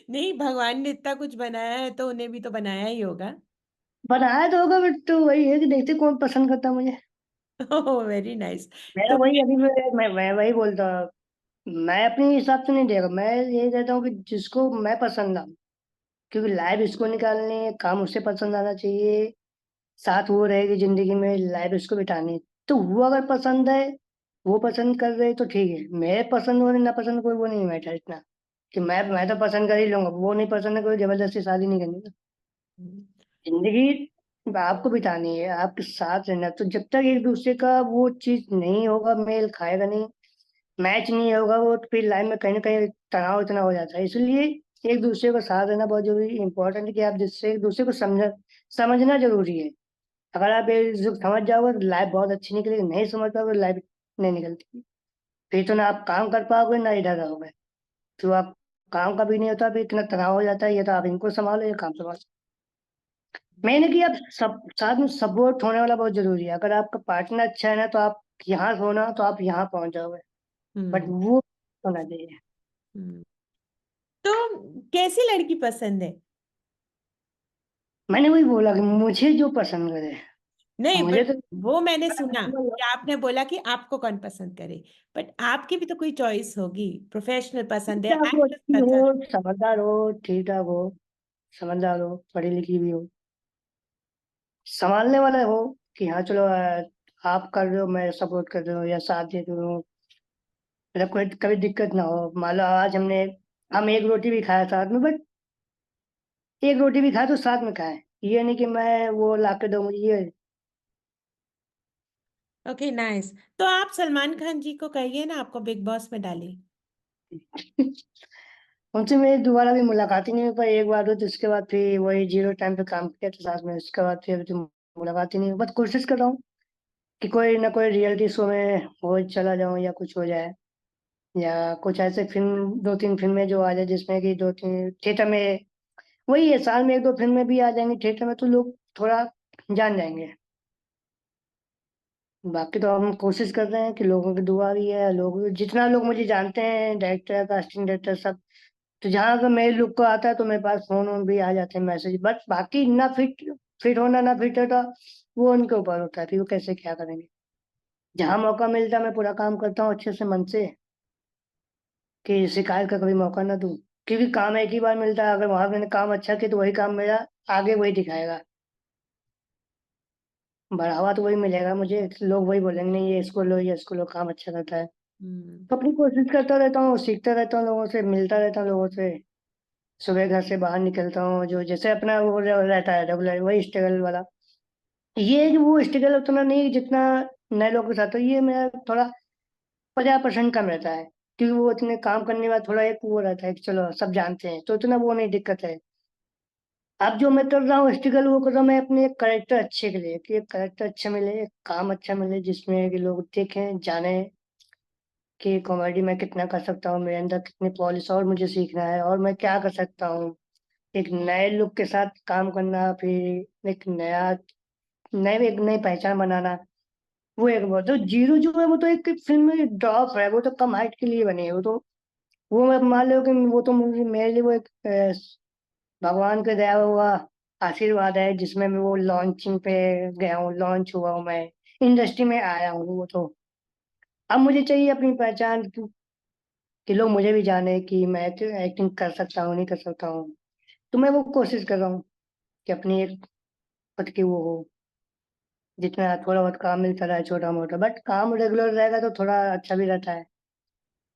S2: नहीं, भगवान ने इतना कुछ बनाया है तो उन्हें भी तो बनाया ही होगा।
S3: बनाया तो होगा, बट तो वही है कि देखते कौन पसंद करता है मुझे।
S2: ओह, वेरी नाइस।
S3: मेरा
S2: तो
S3: वही, अभी मैं वही बोलता हूँ। मैं अपने हिसाब से नहीं देगा, मैं ये कहता हूँ कि जिसको मैं पसंद आऊँ, क्योंकि लाइफ इसको निकालनी है, काम उससे पसंद आना चाहिए, साथ वो रहेगी जिंदगी में, लाइफ इसको बितानी है। तो वो अगर पसंद है, वो पसंद कर रहे तो ठीक है। मेरे पसंद हो ना पसंद, कोई वो नहीं मैटर इतना, कि मैं तो पसंद कर ही लूंगा, वो नहीं पसंद है, कोई जबरदस्ती शादी नहीं करनी ना। जिंदगी आपको बितानी है, आपके साथ रहना। तो जब तक एक दूसरे का वो चीज नहीं होगा, मेल खाएगा नहीं, मैच नहीं होगा, वो तो फिर लाइफ में कहीं ना कहीं तनाव इतना हो जाता है। इसलिए एक दूसरे को साथ देना बहुत जरूरी, इंपॉर्टेंट है, कि आप जिससे एक दूसरे को समझना जरूरी है। अगर आप ये जो समझ जाओगे तो लाइफ बहुत अच्छी निकलेगी, नहीं समझ पाओगे तो लाइफ नहीं निकलती। फिर तो ना आप काम कर पाओगे ना इधर रहोगे। तो आप काम का भी नहीं होता, फिर इतना तनाव हो जाता है, ये तो आप इनको संभालो, ये काम संभालो। मैंने कि आप सब साथ में सपोर्ट होने वाला बहुत जरूरी है। अगर आपका पार्टनर अच्छा है ना, तो आप यहाँ से होना तो आप यहाँ पहुंच जाओगे, बट
S2: हम्म।
S3: वो होना चाहिए।
S2: हम्म। तो कैसी लड़की पसंद है?
S3: मैंने वही बोला कि मुझे जो पसंद करे।
S2: नहीं,
S3: मुझे
S2: बट
S3: तो
S2: वो मैंने सुना कि आपने बोला कि आपको कौन पसंद करे, बट आपकी भी तो कोई चॉइस होगी। प्रोफेशनल पसंद है,
S3: ठाक हो,
S2: एक्ट्रेस
S3: अच्छी हो,
S2: पसंद।
S3: समझदार हो, ठीक ठाक हो, समझदार हो, पढ़ी लिखी भी हो, संभालने वाला हो, कि हाँ चलो आप कर रहे हो मैं सपोर्ट कर रहा हूँ या साथ दे रहा हूँ। मतलब कोई कभी दिक्कत ना हो। मान लो आज हम एक रोटी भी खाया साथ में, बट एक रोटी भी खाए तो साथ में खाए, ये नहीं कि मैं वो ला के दो मुझे ये।
S2: Okay, nice. तो आप सलमान खान जी को कहिए ना आपको बिग बॉस में डालें।
S3: उनसे मेरी दोबारा भी मुलाकात ही नहीं हुई, पर एक बार हुई, तो उसके बाद फिर वही जीरो टाइम पे काम किया था साथ में, उसके बाद फिर तो मुलाकात ही नहीं हुई। बस कोशिश कर रहा हूँ कि कोई ना कोई रियलिटी शो में हो चला जाऊं, या कुछ हो जाए, या कुछ ऐसे फिल्म, 2-3 फिल्में जो आ जाए, जिसमें कि 2-3 थिएटर में, वही है, साल में 1-2 फिल्में भी आ जाएंगी थिएटर में, तो लोग थोड़ा जान जाएंगे। बाकी तो हम कोशिश कर रहे हैं कि लोगों की दुआ भी है, लोग जितना लोग मुझे जानते हैं, डायरेक्टर, कास्टिंग डायरेक्टर सब, तो जहाँ अगर मेरे लुक को आता है तो मेरे पास फोन वोन भी आ जाते हैं, मैसेज। बट बाकी ना फिट फिट होना ना फिट होता, वो उनके ऊपर होता है, फिर वो कैसे क्या करेंगे। जहाँ मौका मिलता है मैं पूरा काम करता हूँ अच्छे से, मन से, कि शिकायत का कभी मौका ना दूं। क्योंकि काम एक ही बार मिलता है, अगर वहां मैंने काम अच्छा किया तो वही काम मेरा आगे वही दिखाएगा, बढ़ावा तो वही मिलेगा मुझे, लोग वही बोलेंगे नहीं ये इसको लो, ये इसको लो, काम अच्छा करता है।
S2: हम्म।
S3: तो अपनी कोशिश करता रहता हूँ, सीखता रहता हूँ लोगों से, मिलता रहता हूँ लोगों से। सुबह घर से बाहर निकलता हूँ, जो जैसे अपना वो रहता है रेगुलर, वही स्ट्रगल वाला। ये है कि वो स्ट्रगल उतना नहीं जितना नए लोगों के साथ है, ये मेरा थोड़ा 50% कम रहता है, क्योंकि वो इतने काम करने के बाद थोड़ा एक वो रहता है कि चलो सब जानते हैं, तो इतना वो नहीं दिक्कत है। अब जो मैं कर रहा हूँ स्ट्रगल, वो कर रहा हूँ मैं अपने एक करेक्टर अच्छे के लिए, कि एक करेक्टर अच्छा मिले, एक काम अच्छा मिले, जिसमें कि लोग देखें, जाने कि कॉमेडी में कितना कर सकता हूँ, मेरे अंदर कितनी पॉलिश और मुझे सीखना है, और मैं क्या कर सकता हूँ। एक नए लुक के साथ काम करना, फिर एक नई पहचान बनाना, वो एक बहुत तो जीरो जो है वो तो एक फिल्म में ड्रॉप है, वो तो कम हाइट के लिए बनी है, वो तो वो मैं मान लो कि वो तो मेरे लिए वो एक भगवान का दिया हुआ आशीर्वाद है, जिसमें मैं वो लॉन्चिंग पे गया हूँ, लॉन्च हुआ हूँ मैं, इंडस्ट्री में आया हूँ। वो तो अब मुझे चाहिए अपनी पहचान कि लोग मुझे भी जाने कि मैं एक्टिंग कर सकता हूँ, नहीं कर सकता हूँ। तो मैं वो कोशिश कर रहा हूँ कि अपनी एक खुद की वो हो, जितना थोड़ा बहुत काम मिलता रहा है छोटा मोटा, बट काम रेगुलर रहेगा तो थोड़ा अच्छा भी रहता है।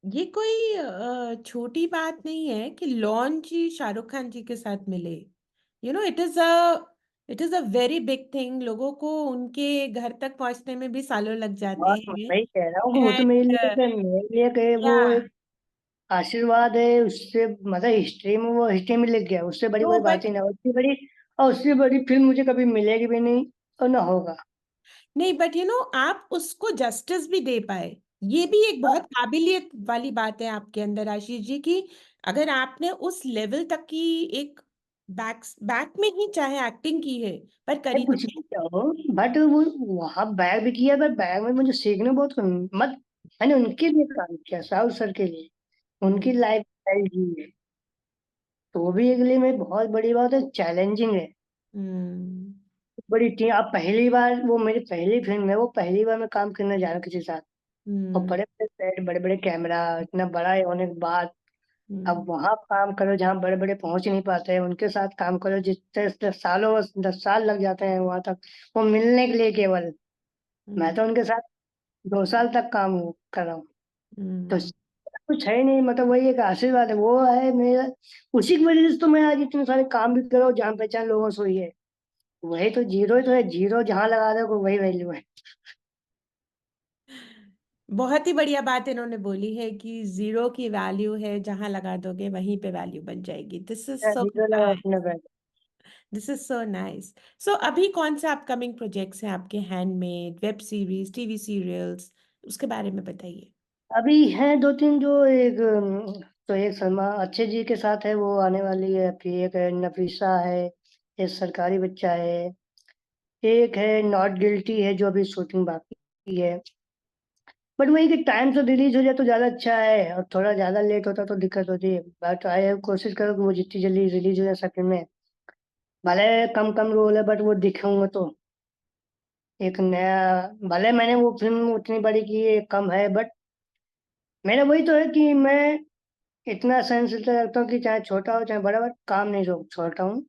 S2: ये कोई छोटी बात नहीं है कि लॉन्च ही शाहरुख खान जी के साथ मिले। It is a very big thing. लोगों को उनके घर तक पहुंचने में भी सालों लग जाते
S3: और
S2: हैं।
S3: वही कह रहा हूँ, वो तो
S2: एंड
S3: मेरे लिए कि
S2: या
S3: वो एक आशीर्वाद है, उससे मतलब हिस्ट्री में, वो हिस्ट्री में लिख गया, उससे बड़ी
S2: नो
S3: कोई बात
S2: बट
S3: ही ना, उससे बड़ी फिल्म मुझे कभी मिलेगी भी नहीं, और ना होगा।
S2: नहीं, बट आप उसको जस्टिस भी दे पाए। ये भी एक बहुत काबिलियत वाली बात है आपके अंदर आशीष जी की। अगर आपने उस लेवल तक की एक बैक बैक में ही चाहे एक्टिंग की है, पर
S3: मैं
S2: करी तो
S3: कुछ भी
S2: है।
S3: कहो, बट वो वहां बैग भी किया, बट बैग में मुझे सीखने बहुत मत, मैंने उनके लिए काम किया, साउथ सर के लिए,
S2: हम्म।
S3: उनकी लाइफ स्टाइल जी है, तो वो भी एक लिए में बहुत बड़ी बात है, चैलेंजिंग है।
S2: हम्म।
S3: बड़ी टीम, अब पहली बार, वो मेरी पहली फिल्म है, वो पहली बार मैं काम करने जा रहा हूँ किसी के साथ, और
S2: हम्म।
S3: बड़े बड़े सेट, बड़े बड़े कैमरा, इतना बड़ा होने के बाद अब
S2: हम्म।
S3: वहां काम करो जहाँ बड़े बड़े पहुंच नहीं पाते हैं, उनके साथ काम करो जितने 10 सालों 10 साल लग जाते हैं वहां तक, वो मिलने के लिए केवल। मैं
S2: हम्म।
S3: तो उनके साथ 2 साल तक काम कर रहा हूँ, तो
S2: हम्म।
S3: कुछ है ही नहीं, मतलब वही एक आशीर्वाद है, वो है मेरा। उसी की वजह से तो मैं आज इतने सारे काम भी कर रहा हूँ, जान पहचान लोगों से हुई है। वही तो जीरो ही तो है, जीरो जहाँ लगा दो वही वैल्यू है।
S2: बहुत ही बढ़िया बात इन्होंने बोली है कि जीरो की वैल्यू है, जहां लगा दोगे वहीं पे वैल्यू बन जाएगी। दिस इज सो
S3: जीरो लगा अपने पे।
S2: This is so nice. So अभी कौन से अपकमिंग प्रोजेक्ट्स हैं आपके? Handmade, web series, TV serials, उसके बारे में बताइए।
S3: अभी हैं दो तीन, जो एक तो एक सलमा अच्छे जी के साथ है, वो आने वाली है, फिर एक है नफीसा है, एक सरकारी बच्चा है, एक है नॉट गिल्टी है, जो अभी शूटिंग बाकी है। बट वही कि टाइम से रिलीज हो जाए तो ज्यादा अच्छा है, और थोड़ा ज्यादा लेट होता तो दिक्कत होती है, बट आई कोशिश करो कि वो जितनी जल्दी रिलीज हो जाए सेकंड में, भले कम कम रोल है बट वो दिखाऊंगा तो एक नया, भले मैंने वो फिल्म उतनी बड़ी की है, कम है, बट मेरा वही तो है कि मैं इतना सेंसिटिव रखता हूँ कि चाहे छोटा हो चाहे बड़ा, बट काम नहीं रोक छोड़ता हूँ।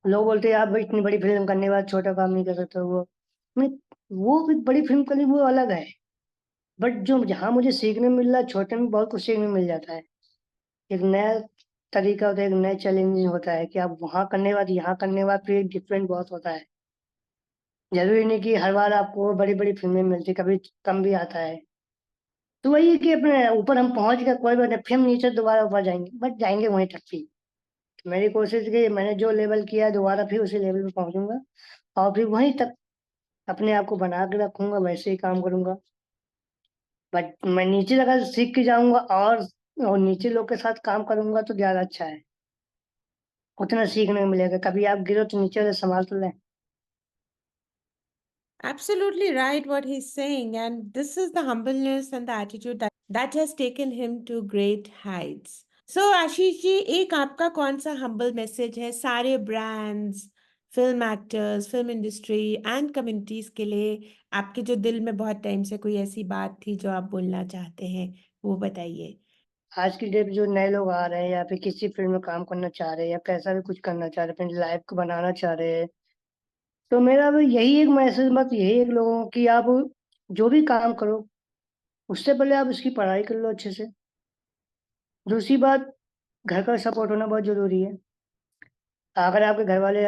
S3: लोग बोलते हैं आप भाई इतनी बड़ी फिल्म करने के बाद छोटा काम नहीं कर सकते, वो नहीं, वो भी बड़ी फिल्म करी वो अलग है, बट जो जहाँ मुझे सीखने मिल रहा है, छोटे में बहुत कुछ सीखने मिल जाता है। एक नया तरीका होता है, एक नया चैलेंज होता है कि आप वहाँ करने के बाद यहाँ करने के बाद फिर डिफरेंट बहुत होता है। जरूरी नहीं कि हर बार आपको बड़ी बड़ी फिल्में मिलती, कभी कम भी आता है। तो वही है कि अपने ऊपर हम पहुंच गए, कोई बात नहीं, फिर हम नीचे दोबारा ऊपर जाएंगे, बट जाएंगे वहीं तक भी। मेरी कोशिश की, मैंने जो लेवल किया दोबारा फिर उसी लेवल पे पहुंचूंगा, और फिर वहीं तक अपने आप को बना के रखूंगा, वैसे ही काम करूंगा। बट मैं नीचे जगह से सीख के जाऊंगा, और नीचे लोग के साथ काम करूंगा तो ज्यादा अच्छा है, उतना सीखने को मिलेगा, कभी आप गिरो तो नीचे वाले संभाल तो लें।
S2: Absolutely right what he's saying, and this is the humbleness and the attitude that has taken him to great heights. So Ashish ji, एक आपका कौन सा हम्बल मैसेज है सारे brands, film actors, film industry and communities के लिए? आपके जो दिल में बहुत टाइम से कोई ऐसी बात थी जो आप बोलना चाहते हैं, वो बताइए।
S3: आज की डेट में जो नए लोग आ रहे हैं, या फिर किसी फील्ड में काम करना चाह रहे हैं, या कैसा भी कुछ करना चाह रहे हैं, अपनी लाइफ को बनाना चाह रहे हैं, तो मेरा भी यही एक मैसेज, मत यही एक लोगों की, आप जो भी काम करो, उससे पहले आप उसकी पढ़ाई कर लो अच्छे से। दूसरी बात, घर का सपोर्ट होना बहुत ज़रूरी है। अगर आपके घर वाले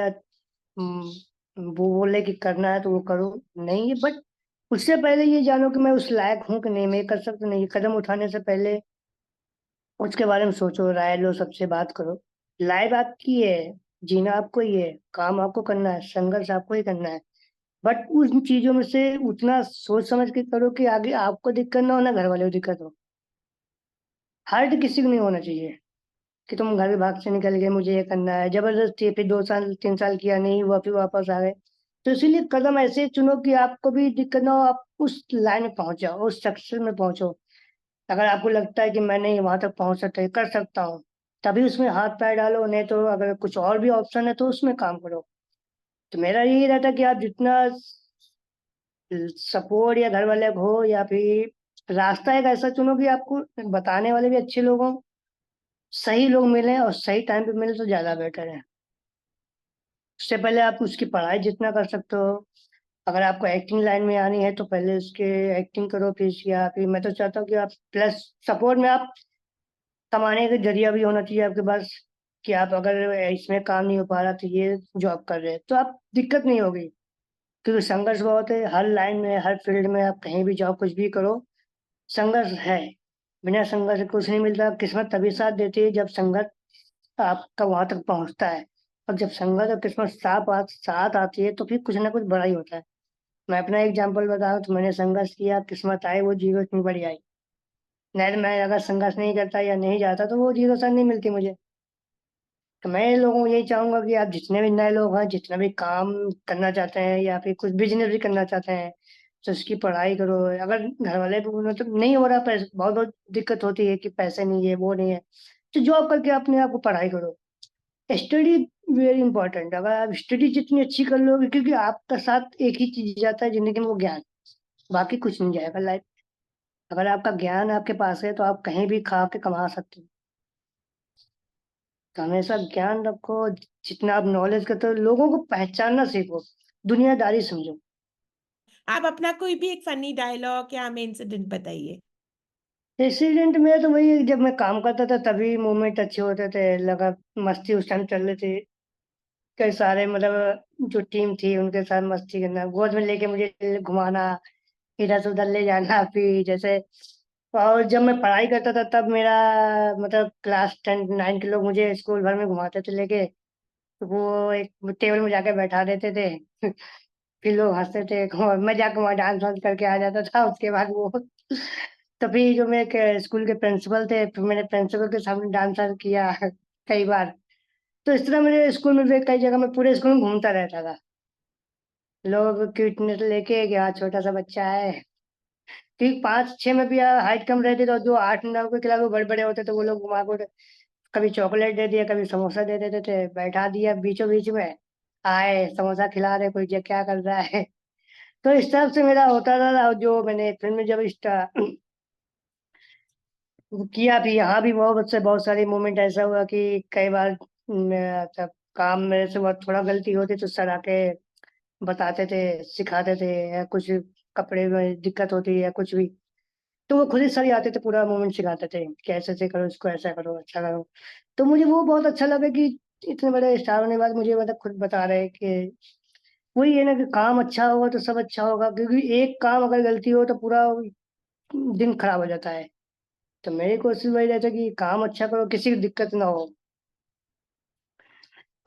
S3: वो बोले कि करना है तो वो करो, नहीं है बट उससे पहले ये जानो कि मैं उस लायक हूँ कि नहीं, मैं ये कर सकता हूँ, नहीं। कदम उठाने से पहले उसके बारे में सोचो, राय लो, सबसे बात करो। लाइफ आपकी है, जीना आपको ही है, काम आपको करना है, संघर्ष आपको ही करना है। बट उन चीज़ों में से उतना सोच समझ के करो कि आगे आपको दिक्कत ना हो, ना घर वाले को दिक्कत हो। हर्ट किसी को नहीं होना चाहिए कि तुम घर भाग से निकल गए, मुझे ये करना है, जबरदस्ती फिर 2 साल 3 साल किया, नहीं हुआ, फिर वापस आ गए। तो इसीलिए कदम ऐसे चुनो कि आपको भी दिक्कत ना हो, आप उस लाइन में पहुंच जाओ, उस सक्सेस में पहुंचो। अगर आपको लगता है कि मैं नहीं वहां तक पहुंच सकता, कर सकता हूँ, तभी उसमें हाथ पैर डालो, नहीं तो अगर कुछ और भी ऑप्शन है तो उसमें काम करो। तो मेरा यही रहता कि आप जितना सपोर्ट या घर वाले को हो, या फिर रास्ता एक ऐसा चुनो कि आपको बताने वाले भी अच्छे लोग हों, सही लोग मिले और सही टाइम पे मिले तो ज्यादा बेटर है। उससे पहले आप उसकी पढ़ाई जितना कर सकते हो। अगर आपको एक्टिंग लाइन में आनी है तो पहले उसके एक्टिंग करो, फिर या फिर मैं तो चाहता हूँ कि आप प्लस सपोर्ट में आप कमाने का जरिया भी होना चाहिए आपके पास, कि आप अगर इसमें काम नहीं हो पा रहा तो ये जॉब कर रहे हैं तो आप दिक्कत नहीं होगी। क्योंकि संघर्ष बहुत है हर लाइन में, हर फील्ड में, आप कहीं भी जाओ, कुछ भी करो, संघर्ष है। बिना संघर्ष के कुछ नहीं मिलता। किस्मत तभी साथ देती है जब संघर्ष आपका वहां तक पहुंचता है। और जब संघर्ष और किस्मत साथ आती है तो फिर कुछ ना कुछ बड़ा ही होता है। मैं अपना एग्जाम्पल बताऊं तो मैंने संघर्ष किया, किस्मत आई, वो जीरो इतनी बड़ी आई। नहीं तो मैं अगर संघर्ष नहीं करता या नहीं जाता तो वो जीरो सन नहीं मिलती मुझे। तो मैं लोगों को यही चाहूंगा कि आप जितने भी नए लोग हैं, जितना भी काम करना चाहते हैं या फिर कुछ बिजनेस भी करना चाहते हैं, तो उसकी पढ़ाई करो। अगर घर वाले भी मतलब नहीं हो रहा, पैसे बहुत बहुत दिक्कत होती है कि पैसे नहीं है, वो नहीं है, तो जॉब करके अपने आप को पढ़ाई करो। Study very important. अगर आप स्टडी जितनी अच्छी कर लोगे, क्योंकि आपका साथ एक ही चीज जाता है जिंदगी में, वो ज्ञान। बाकी कुछ नहीं जाएगा लाइफ। अगर आपका ज्ञान आपके पास है तो आप कहीं भी खा के कमा सकते हो। तो हमेशा ज्ञान रखो। जितना आप नॉलेज करते हो, लोगों को पहचानना सीखो, दुनियादारी समझो।
S2: आप अपना कोई भी एक फनी डायलॉग या हमें इंसिडेंट बताइए।
S3: एक्सीडेंट में तो वही, जब मैं काम करता था तभी मोमेंट अच्छे होते थे, लगा मस्ती उस टाइम चल रही थी। कई सारे मतलब जो टीम थी उनके साथ मस्ती करना, गोद में लेके मुझे घुमाना, इधर से उधर ले जाना, फिर जैसे। और जब मैं पढ़ाई करता था तब मेरा मतलब क्लास 10 9 के लोग मुझे स्कूल भर में घुमाते थे लेके। तो वो एक टेबल में जाके बैठा देते थे। फिर लोग हंसते थे और मैं जाकर वहाँ डांस वांस करके आ जाता था। उसके बाद वो तभी जो मेरे स्कूल के प्रिंसिपल थे, फिर मैंने प्रिंसिपल के सामने डांस वांस किया कई बार। तो इस तरह मेरे स्कूल में भी कई जगह मैं पूरे स्कूल में घूमता रहता था। लोग क्यूटनेस लेके कि हाँ छोटा सा बच्चा है। ठीक 5 6 में भी हाइट कम रहती तो जो 8 9 के खिलाफ वो बड़े बड़े होते तो वो लोग घुमा को कभी चॉकलेट दे दिया, कभी समोसा दे देते थे, बैठा दिया बीचों बीच में, आए समोसा खिला रहे, कोई क्या कर रहा है। तो इस तरह से मेरा होता था। और जो मैंने फिल्म में जब किया भी, यहाँ भी बहुत सारे मोमेंट ऐसा हुआ कि कई बार जब काम मेरे से बहुत थोड़ा गलती होती तो सर आके बताते थे, सिखाते थे, या कुछ कपड़े में दिक्कत होती है या कुछ भी, तो वो खुद ही सर ही आते थे, पूरा मोमेंट सिखाते थे कि ऐसे ऐसे करो, इसको ऐसा करो, अच्छा करो। तो मुझे वो बहुत अच्छा लगा कि इतने बड़े स्टार होने के बाद मुझे मतलब खुद बता रहे हैं कि वही है ना कि काम अच्छा होगा तो सब अच्छा होगा, क्योंकि एक काम अगर गलती हो तो पूरा दिन खराब हो जाता है। तो मेरी कोशिश वही रहती है कि काम अच्छा करो, किसी को दिक्कत ना हो।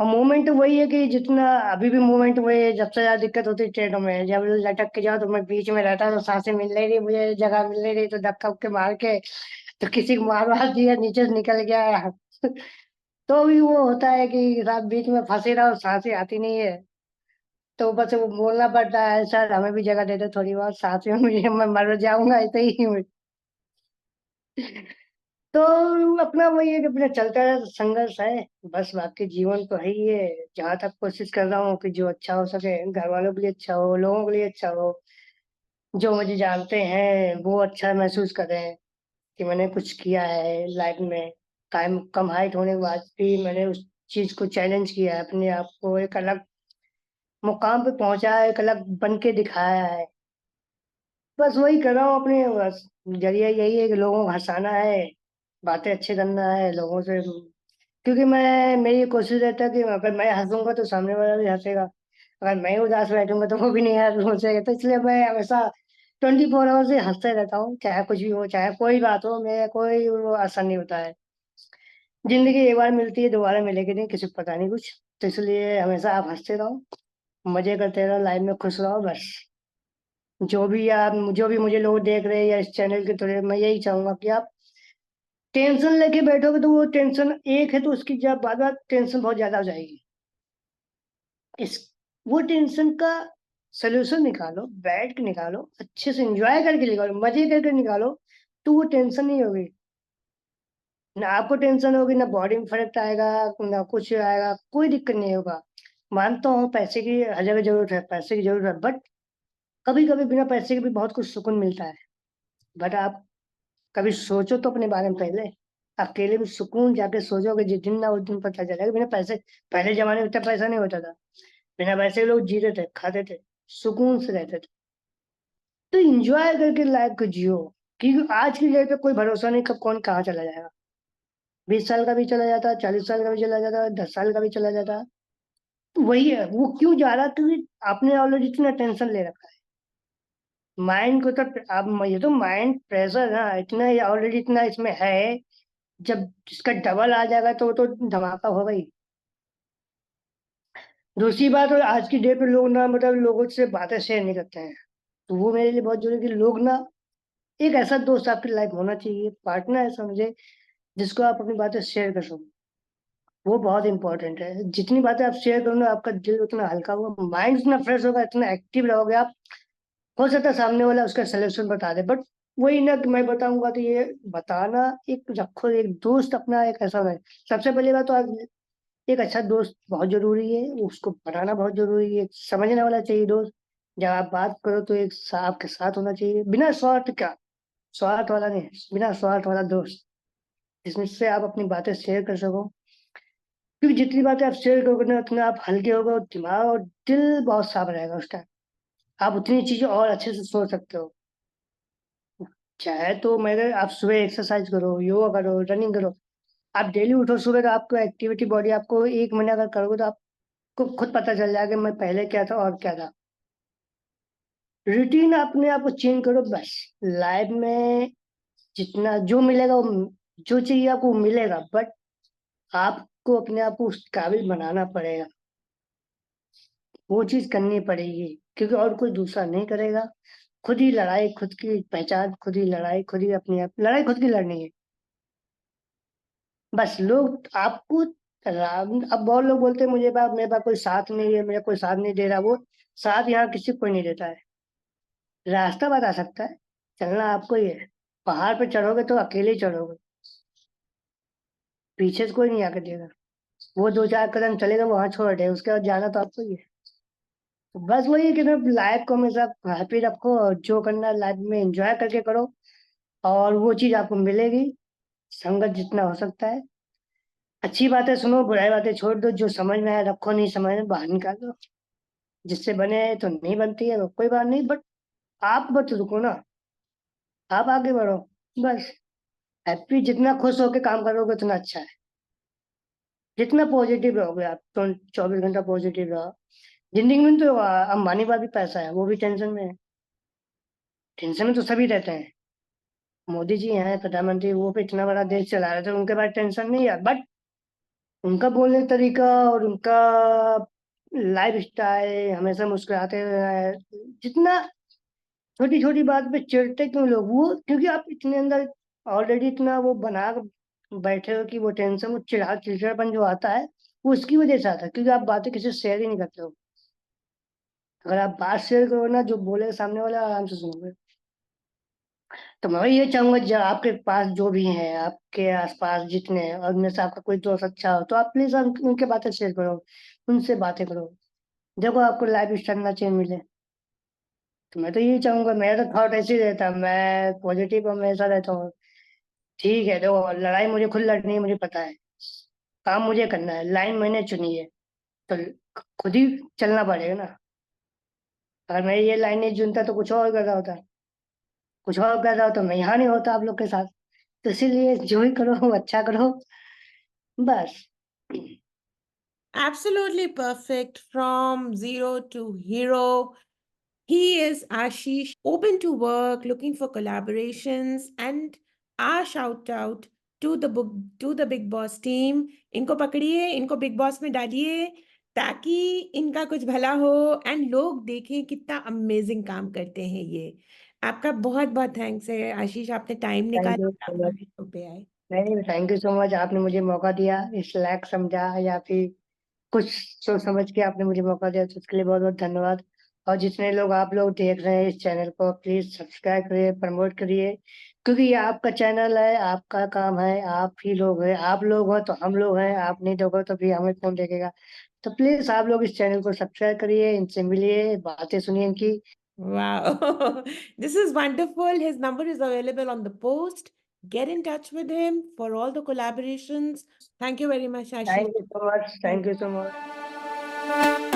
S3: और मूवमेंट वही है कि जितना अभी भी मूवमेंट वही है, जब से ज्यादा दिक्कत होती है ट्रेनों में, जब लटक के जाओ तो मैं बीच में रहता तो सांसें मिल नहीं रही, मुझे जगह मिल नहीं रही, तो धक्का उक्के मार के तो किसी को मार वार दिया, नीचे से निकल गया। तो भी वो होता है कि रात बीच में फंसे रहो, सांसें आती नहीं है। तो बस वो बोलना पड़ता है, सर हमें भी जगह दे दो थोड़ी बहुत, सांसें मुझे, मैं मर जाऊंगा ऐसे ही। तो अपना वही है कि अपना चलता है, संघर्ष है। बस बाकी जीवन तो है ही है। जहाँ तक कोशिश कर रहा हूँ कि जो अच्छा हो सके, घर वालों के लिए अच्छा हो, लोगों के लिए अच्छा हो, जो मुझे जानते हैं वो अच्छा महसूस करें कि मैंने कुछ किया है लाइफ में। कम कम हाइट होने के बाद भी मैंने उस चीज को चैलेंज किया है, अपने आप को एक अलग मुकाम पे पहुंचा है, एक अलग बन के दिखाया है। बस वही कर रहा हूँ अपने, बस जरिया यही है कि लोगों को हंसाना है, बातें अच्छे करना है लोगों से। क्योंकि मैं, मेरी कोशिश रहता है कि अगर मैं हंसूंगा तो सामने वाला भी हंसेगा, अगर मैं उदास बैठूंगा तो वो भी नहीं हंसेगा। तो इसलिए मैं हमेशा 24 आवर से हंसते रहता हूँ, चाहे कुछ भी हो, चाहे कोई बात हो, मेरा कोई वो असर नहीं होता है। जिंदगी एक बार मिलती है, दोबारा मिलेगी नहीं, किसी को पता नहीं कुछ। तो इसलिए हमेशा आप हंसते रहो, मजे करते रहो, लाइफ में खुश रहो बस। जो भी मुझे लोग देख रहे हैं या इस चैनल के थ्रू, मैं यही चाहूंगा कि आप टेंशन लेके बैठोगे तो वो टेंशन एक है तो उसकी जब बाद बाद टेंशन बहुत ज्यादा हो जाएगी। इस वो टेंशन का सोल्यूशन निकालो, बैठ के निकालो, अच्छे से एंजॉय करके निकालो, मजे करके निकालो, तो वो टेंशन नहीं होगी। ना आपको टेंशन होगी, ना बॉडी में फर्क आएगा, ना कुछ आएगा, कोई दिक्कत नहीं होगा। मानता हूँ पैसे की हर जगह जरूरत है, पैसे की जरूरत है, बट कभी कभी बिना पैसे के भी बहुत कुछ सुकून मिलता है। बट आप कभी सोचो तो अपने बारे में पहले, अकेले भी सुकून जाके सोचोगे, जिस दिन ना उस दिन पता चलेगा बिना पैसे। पहले जमाने में इतना पैसा नहीं होता था, बिना पैसे के लोग जीते थे, खाते थे, सुकून से रहते थे। तो इंजॉय करके लाइफ को जियो, क्योंकि आज की डेट पे कोई भरोसा नहीं कब कौन कहाँ चला जाएगा। 20 साल का भी चला जाता, 40 साल का भी चला जाता, 10 साल का भी चला जाता। तो वही है, वो क्यों जा रहा, क्योंकि आपने ऑलरेडी इतना टेंशन ले रखा है। माइंड को तो आप, ये तो माइंड प्रेशर ना इतना ऑलरेडी इतना इसमें है, जब इसका डबल आ जाएगा तो वो तो धमाका होगा ही। दूसरी बात, और आज की डेट पे लोग ना, मतलब लोगों से बातें शेयर नहीं करते हैं। तो वो मेरे लिए बहुत जरूरी है कि लोग ना, एक ऐसा दोस्त आपकी लाइफ होना चाहिए, पार्टनर है समझे, जिसको आप अपनी बातें शेयर कर सको। वो बहुत इंपॉर्टेंट है। जितनी बातें आप शेयर करोगे आपका दिल उतना हल्का होगा, माइंड उतना फ्रेश होगा, इतना एक्टिव रहोगे आप। हो सकता है सामने वाला उसका सोल्यूशन बता दे, बट वही ना कि मैं बताऊंगा तो ये बताना, एक रखो एक दोस्त अपना, एक ऐसा है। सबसे पहली बात तो आप, एक अच्छा दोस्त बहुत जरूरी है, उसको बनाना बहुत जरूरी है, समझने वाला चाहिए दोस्त। जब आप बात करो तो एक आपके साथ होना चाहिए, बिना स्वार्थ का, स्वार्थ वाला नहीं, बिना स्वार्थ वाला दोस्त, जिसमें से आप अपनी बातें शेयर कर सको। क्योंकि जितनी बातें आप शेयर करोगे ना, उतना आप हल्के होगे, और दिमाग और दिल बहुत साफ रहेगा उस टाइम। आप उतनी चीजें और अच्छे से सोच सकते हो। चाहे तो मेरे, आप सुबह एक्सरसाइज करो, योगा करो, रनिंग करो। आप डेली उठो सुबह, तो आपको एक्टिविटी बॉडी, आपको 1 महीना अगर करोगे तो आपको खुद पता चल जाएगा मैं पहले क्या था और क्या था। रूटीन अपने आप को चेंज करो बस। लाइफ में जितना जो मिलेगा वो, जो चाहिए आपको वो मिलेगा, बट आपको अपने आप को उस काबिल बनाना पड़ेगा। वो चीज करनी पड़ेगी, क्योंकि और कोई दूसरा नहीं करेगा। खुद ही लड़ाई, खुद की पहचान, खुद ही लड़ाई, खुद ही अपनी आप लड़ाई खुद की लड़नी है। बस लोग आपको अब बहुत लोग बोलते हैं मुझे मेरे पास कोई साथ नहीं है, मेरा कोई साथ नहीं दे रहा। वो साथ यहाँ किसी को कोई नहीं देता है। रास्ता बता सकता है, चलना आपको ही है। पहाड़ पे चढ़ोगे तो अकेले ही चढ़ोगे, पीछे से कोई नहीं आकर देगा। वो 2 4 कदम चलेगा, वहां छोड़ दे, उसके बाद जाना तो आपको ही है। तो बस वही है कि लाइफ को हमेशा हैप्पी रखो, और जो करना है लाइफ में एंजॉय करके करो, और वो चीज आपको मिलेगी। संगत जितना हो सकता है, अच्छी बातें सुनो, बुराई बातें छोड़ दो, जो समझ में आए रखो, नहीं समझ में बाहर निकाल दो। जिससे बने तो नहीं बनती है तो कोई बात नहीं, बट आप मत रुको ना, आप आगे बढ़ो बस। हैप्पी, जितना खुश होकर काम करोगे उतना अच्छा है। जितना पॉजिटिव रहोगे आप, तो 24 घंटा पॉजिटिव रहो। जिंदगी में तो अंबानी का भी पैसा है, वो भी टेंशन में है। टेंशन में तो सभी रहते हैं। मोदी जी हैं प्रधानमंत्री, वो भी इतना बड़ा देश चला रहे थे, उनके पास टेंशन नहीं है, बट उनका बोलने का तरीका और उनका लाइफ स्टाइल हमेशा मुस्कुराते हुए है। जितना छोटी छोटी बात पे चिढ़ते क्यों लोग, वो क्योंकि आप इतने अंदर ऑलरेडी इतना वो बना के बैठे हो कि वो टेंशन, वो चिड़चिड़ापन जो आता है, वो उसकी वजह से आता है, क्योंकि आप बातें किसी से शेयर ही नहीं करते हो। अगर आप बात शेयर करो ना, जो बोले सामने वाला आराम से सुनोगे। तो मैं ये चाहूंगा, जब आपके पास जो भी है, आपके आसपास जितने हैं, और उनमें से आपका कोई दोस्त अच्छा हो तो आप प्लीज उनके बातें शेयर करो, उनसे बातें करो। देखो आपको लाइफ स्टाइल ना चेंज मिले। तो मैं तो यही चाहूंगा, मेरा तो थॉट ऐसे ही रहता है, मैं पॉजिटिव हमेशा रहता हूँ। ठीक है, देखो लड़ाई मुझे खुद लड़नी है, मुझे पता है। काम मुझे करना है, लाइन मैंने चुनी है, तो खुद ही चलना पड़ेगा ना। अगर मैं ये लाइन नहीं चुनता तो कुछ और कर रहा होता। कुछ और कर रहा हो तो मैं यहाँ नहीं होता आप लोग के साथ। तो इसीलिए जो भी करो अच्छा करो बस।
S2: Absolutely perfect from zero to hero. He is Ashish, open to work, looking for collaborations, and our shout out to the book to the Big Boss team. इनको पकड़िए, इनको बिग बॉस में डालिए ताकि इनका कुछ भला हो एंड लोग देखें कितना अमेजिंग काम करते हैं ये। आपका बहुत बहुत थैंक्स है आशीष, आपने टाइम
S3: थैंक
S2: निकाला
S3: यू
S2: और आप
S3: सो मच।
S2: हमारे शो पे आए।
S3: नहीं, थैंक यू सो मच, आपने मुझे मौका दिया, इस लायक समझा या फिर कुछ सोच समझ के आपने मुझे मौका दिया, तो उसके लिए बहुत बहुत धन्यवाद। और जितने लोग आप लोग देख रहे हैं इस चैनल को, प्लीज सब्सक्राइब करिए, प्रमोट करिए, क्योंकि ये आपका चैनल है, आपका काम है, आप ही लोग हैं, आप लोग हो तो हम लोग हैं, आप नहीं दोगे तो फिर हमें कौन देखेगा। तो प्लीज आप लोग इस चैनल को सब्सक्राइब करिए, इनसे मिलिए, बातें सुनिए इनकी।
S2: Wow, this is wonderful. His number is available on the post. Get in touch with him for all the collaborations. Thank you very much, Ashish.
S3: Thank you so much,
S2: Thank
S3: thank you so much.